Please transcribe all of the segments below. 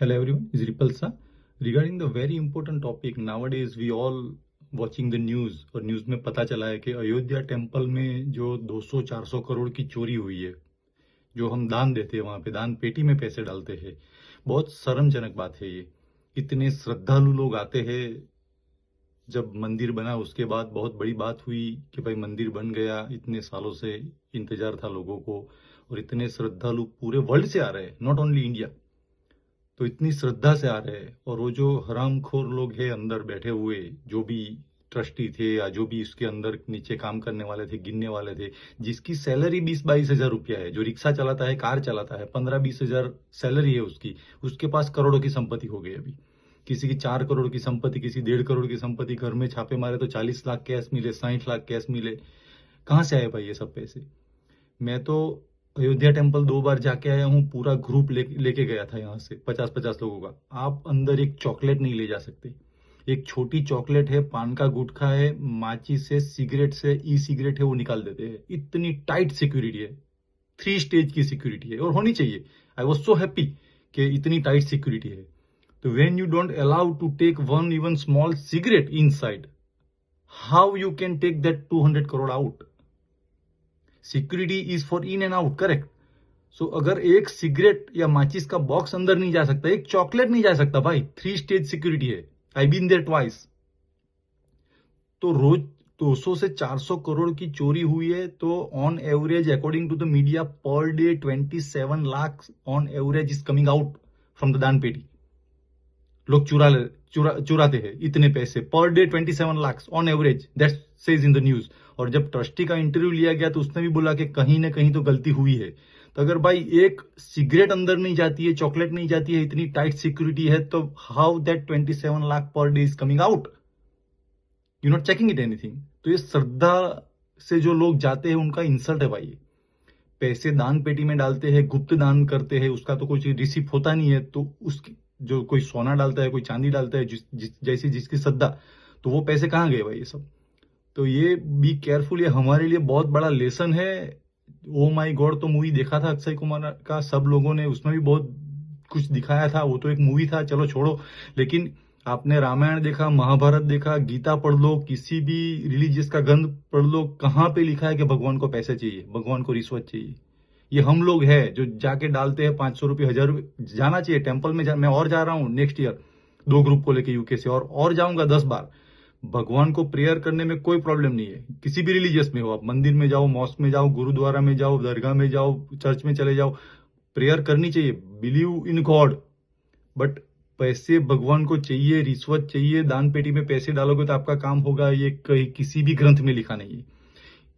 Hello everyone, is Ripalsa. Regarding the very important topic, nowadays we all watching the news और news में पता चला है कि अयोध्या टेम्पल में जो 200-400 करोड़ की चोरी हुई है, जो हम दान देते हैं वहां पे दान पेटी में पैसे डालते हैं, बहुत शर्मजनक बात है ये। इतने श्रद्धालु लोग आते हैं, जब मंदिर बना उसके बाद बहुत बड़ी बात हुई कि भाई मंदिर बन गया, इतने सालों से इंतजार था लोगों को और इतने श्रद्धालु पूरे वर्ल्ड से आ रहे हैं, नॉट ओनली इंडिया। तो इतनी श्रद्धा से आ रहे हैं और वो जो हरामखोर लोग हैं अंदर बैठे हुए, जो भी ट्रस्टी थे या जो भी इसके अंदर नीचे काम करने वाले थे, गिनने वाले थे, जिसकी सैलरी 20-22 हजार रुपया है, जो रिक्शा चलाता है, कार चलाता है, 15-20 हजार सैलरी है उसकी, उसके पास करोड़ों की संपत्ति हो गई। अभी किसी की 4 करोड़ की संपत्ति, किसी 1.5 करोड़ की संपत्ति, घर में छापे मारे तो 40 लाख कैश मिले, 60 लाख कैश मिले। कहाँ से आए भाई ये सब पैसे? मैं तो अयोध्या टेम्पल 2 बार जाके आया हूँ, पूरा ग्रुप लेके गया था यहाँ से 50-50 लोगों का। आप अंदर एक चॉकलेट नहीं ले जा सकते, एक छोटी चॉकलेट है, पान का गुटखा है, माचिस है, सिगरेट से ई सिगरेट है, वो निकाल देते हैं। इतनी टाइट सिक्योरिटी है, 3 स्टेज की सिक्योरिटी है और होनी चाहिए। आई वॉज सो हैप्पी कि इतनी टाइट सिक्योरिटी है। तो when you don't allow to take one even small cigarette inside, how you can take that 200 crore out? Security is for in and out, correct. So अगर एक cigarette या माचिस का box अंदर नहीं जा सकता, एक चॉकलेट नहीं जा सकता भाई, 3 स्टेज सिक्योरिटी है। I been there twice. तो रोज 200 से 400 करोड़ की चोरी हुई है, तो on average according to the media per day 27 lakh on average is coming out from the daan peti. लोग चुराते हैं इतने पैसे per day, 27 lakh on average, that says in the news. और जब ट्रस्टी का इंटरव्यू लिया गया तो उसने भी बोला कि कहीं ना कहीं तो गलती हुई है। तो अगर भाई एक सिगरेट अंदर नहीं जाती है, चॉकलेट नहीं जाती है, इतनी टाइट सिक्योरिटी है, तो how that 27 lakh per day is coming out? You not checking it anything. तो ये श्रद्धा से जो लोग जाते हैं उनका इंसल्ट है भाई। पैसे दान पेटी में डालते हैं, गुप्त दान करते हैं, उसका तो कुछ रिसिप्ट होता नहीं है, तो उसकी जो कोई सोना डालता है, कोई चांदी डालता है, जैसी जिसकी श्रद्धा, तो वो पैसे कहाँ गए भाई ये सब? तो ये बी केयरफुल, ये हमारे लिए बहुत बड़ा लेसन है। ओ माई गॉड तो मूवी देखा था अक्षय कुमार का, सब लोगों ने, उसमें भी बहुत कुछ दिखाया था, वो तो एक मूवी था, चलो छोड़ो। लेकिन आपने रामायण देखा, महाभारत देखा, गीता पढ़ लो, किसी भी रिलीजियस का ग्रंथ पढ़ लो, कहाँ पे लिखा है कि भगवान को पैसे चाहिए, भगवान को रिश्वत चाहिए? ये हम लोग हैं जो जाके डालते हैं 500 रुपये, 1000 रुपये। जाना चाहिए टेम्पल में, मैं और जा रहा हूँ नेक्स्ट ईयर 2 ग्रुप को लेके यूके से, और जाऊंगा 10 बार। भगवान को प्रेयर करने में कोई प्रॉब्लम नहीं है, किसी भी रिलीजियस में हो आप, मंदिर में जाओ, मॉस्क में जाओ, गुरुद्वारा में जाओ, दरगाह में जाओ, चर्च में चले जाओ, प्रेयर करनी चाहिए, बिलीव इन गॉड। बट पैसे भगवान को चाहिए, रिश्वत चाहिए, दान पेटी में पैसे डालोगे तो आपका काम होगा, ये कहीं किसी भी ग्रंथ में लिखा नहीं है।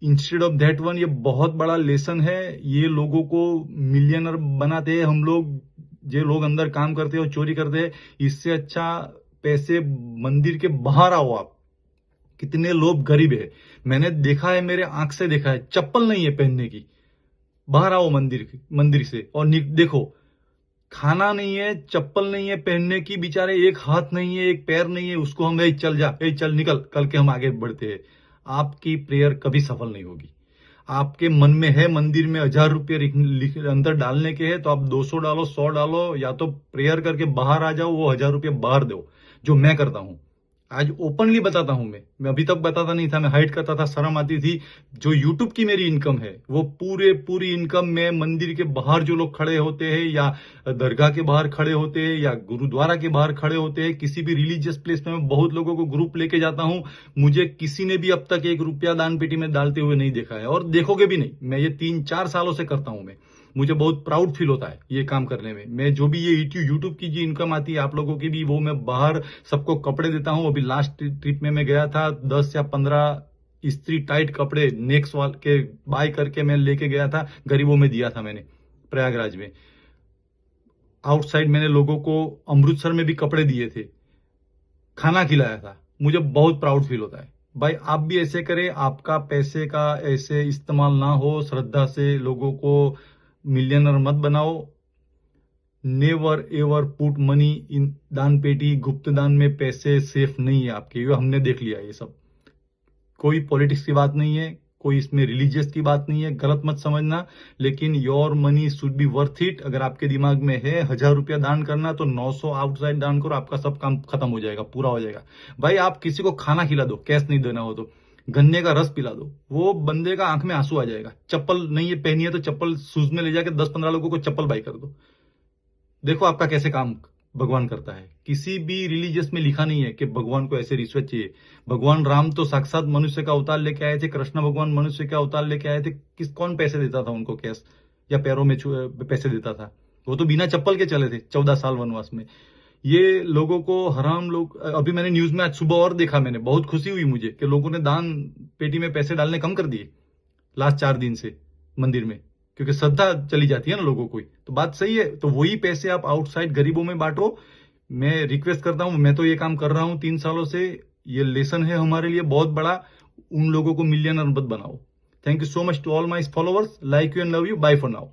इंस्टेड ऑफ दैट वन, ये बहुत बड़ा लेसन है। ये लोगों को मिलियनर बनाते हैं हम लोग, जो लोग अंदर काम करते हैं और चोरी करते हैं। इससे अच्छा पैसे मंदिर के बाहर आओ आप। कितने लोग गरीब है, मैंने देखा है, मेरे आंख से देखा है, चप्पल नहीं है पहनने की। बाहर आओ मंदिर से और देखो, खाना नहीं है, चप्पल नहीं है पहनने की, बेचारे एक हाथ नहीं है, एक पैर नहीं है, उसको हम चल जा, चल निकल, कल के हम आगे बढ़ते हैं। आपकी प्रेयर कभी सफल नहीं होगी। आपके मन में है मंदिर में 1000 रुपये अंदर डालने के हैं, तो आप 200 डालो, 100 डालो, या तो प्रेयर करके बाहर आ जाओ, वो 1000 रुपये बाहर दो, जो मैं करता हूं। आज ओपनली बताता हूं, मैं अभी तक बताता नहीं था, मैं हाइड करता था, शर्म आती थी। जो यूट्यूब की मेरी इनकम है, वो पूरी इनकम में मंदिर के बाहर जो लोग खड़े होते हैं, या दरगाह के बाहर खड़े होते हैं, या गुरुद्वारा के बाहर खड़े होते हैं, किसी भी रिलीजियस प्लेस में मैं बहुत लोगों को ग्रुप लेके जाता हूं। मुझे किसी ने भी अब तक 1 रुपया दान पेटी में डालते हुए नहीं देखा है, और देखोगे भी नहीं। मैं ये 3-4 सालों से करता हूं। मुझे बहुत प्राउड फील होता है ये काम करने में। मैं जो भी ये यूट्यूब की जो इनकम आती है आप लोगों की भी, वो मैं बाहर सबको कपड़े देता हूं। अभी लास्ट ट्रिप में मैं गया था, 10 या 15 इस्त्री टाइट कपड़े नेक्स्ट वाल के बाय करके मैं लेके गया था, गरीबों में दिया था मैंने प्रयागराज में। आउटसाइड मैंने लोगों को अमृतसर में भी कपड़े दिए थे, खाना खिलाया था। मुझे बहुत प्राउड फील होता है। भाई आप भी ऐसे करें, आपका पैसे का ऐसे इस्तेमाल ना हो, श्रद्धा से लोगों को मिलियनर मत बनाओ। Never ever put money in दान पेटी, गुप्त दान में पैसे सेफ नहीं है आपके, ये हमने देख लिया। ये सब कोई पॉलिटिक्स की बात नहीं है, कोई इसमें रिलीजियस की बात नहीं है, गलत मत समझना, लेकिन your money should be worth it. अगर आपके दिमाग में है 1000 रुपया दान करना तो 900 आउटसाइड दान करो, आपका सब काम खत्म हो जाएगा, पूरा हो जाएगा। भाई आप किसी को खाना खिला दो, कैश नहीं देना हो तो, गन्ने का रस पिला दो, वो बंदे का आंख में आंसू आ जाएगा। चप्पल नहीं है पहनी है तो चप्पल शूज में ले जाके 10-15 लोगों को चप्पल बाई कर दो, देखो आपका कैसे काम भगवान करता है। किसी भी रिलीजियस में लिखा नहीं है कि भगवान को ऐसे रिश्वत चाहिए। भगवान राम तो साक्षात मनुष्य का अवतार लेके आए थे, कृष्ण भगवान मनुष्य का अवतार लेके आए थे, कौन पैसे देता था उनको कैश या पैरों में पैसे देता था? वो तो बिना चप्पल के चले थे 14 साल वनवास में। ये लोगों को हराम लोग, अभी मैंने न्यूज में आज सुबह और देखा, मैंने बहुत खुशी हुई मुझे कि लोगों ने दान पेटी में पैसे डालने कम कर दिए लास्ट 4 दिन से मंदिर में, क्योंकि श्रद्धा चली जाती है ना लोगों को। तो बात सही है, तो वही पैसे आप आउटसाइड गरीबों में बांटो। मैं रिक्वेस्ट करता हूं, मैं तो ये काम कर रहा हूं 3 सालों से, ये लेसन है हमारे लिए बहुत बड़ा। उन लोगों को मिलियनर मत बनाओ। Thank you so much to all my followers, like you and love you, bye for now.